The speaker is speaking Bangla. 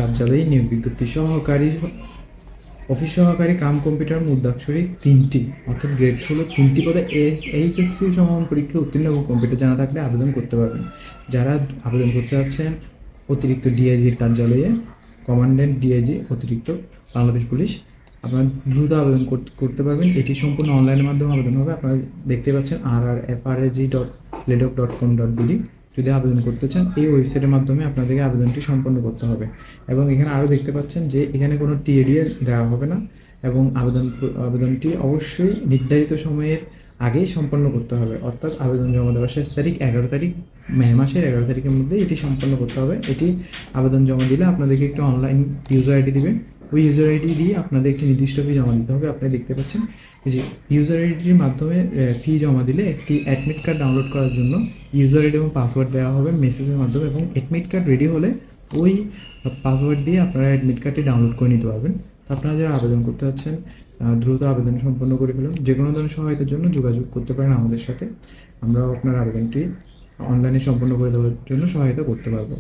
কার্যালয়ে নিয়োগ বিজ্ঞপ্তি অফিস সহকারী কাম কম্পিউটার মুদ্রাক্ষরী 3টি অর্থাৎ গ্রেড 16 3টি পদে এইচএসসি সমমান পরীক্ষায় উত্তীর্ণ এবং কম্পিউটার জানা থাকলে আবেদন করতে পারবেন। যারা আবেদন করতে যাচ্ছেন অতিরিক্ত ডিআইজির কার্যালয়ে, কমান্ড্যান্ট ডিআইজি অতিরিক্ত বাংলাদেশ পুলিশ, আপনারা দ্রুত আবেদন করতে পারবেন। এটি সম্পূর্ণ অনলাইনের মাধ্যমে আবেদন হবে। আপনারা দেখতে পাচ্ছেন rrfrag.ledok.com.bd। যদি আবেদন করতে চান এই ওয়েবসাইটের মাধ্যমে আপনাদেরকে আবেদনটি সম্পন্ন করতে হবে। এবং এখানে আরও দেখতে পাচ্ছেন যে এখানে কোনো টিএডিএ দেওয়া হবে না এবং আবেদনটি অবশ্যই নির্ধারিত সময়ের আগেই সম্পন্ন করতে হবে। অর্থাৎ আবেদন জমা দেওয়ার শেষ তারিখ 11 তারিখ, মে মাসের 11 তারিখের মধ্যে এটি সম্পন্ন করতে হবে। এটি আবেদন জমা দিলে আপনাদেরকে একটি অনলাইন ইউজার আইডি দিবে। ওই ইউজার আইডি দিয়ে আপনাদের একটি নির্দিষ্ট ফি জমা দিতে হবে। আপনারা দেখতে পাচ্ছেন যে ইউজার আইডির মাধ্যমে ফি জমা দিলে একটি অ্যাডমিট কার্ড ডাউনলোড করার জন্য ইউজার আইডি এবং পাসওয়ার্ড দেওয়া হবে মেসেজের মাধ্যমে, এবং অ্যাডমিট কার্ড রেডি হলে ওই পাসওয়ার্ড দিয়ে আপনারা অ্যাডমিট কার্ডটি ডাউনলোড করে নিতে পারবেন। তো আপনারা যারা আবেদন করতে যাচ্ছেন দ্রুত আবেদন সম্পন্ন করে ফেলুন। যে কোনো ধরনের সহায়তার জন্য যোগাযোগ করতে পারেন আমাদের সাথে। আমরাও আপনার আবেদনটি অনলাইনে সম্পন্ন করে দেওয়ার জন্য সহায়তা করতে পারবো।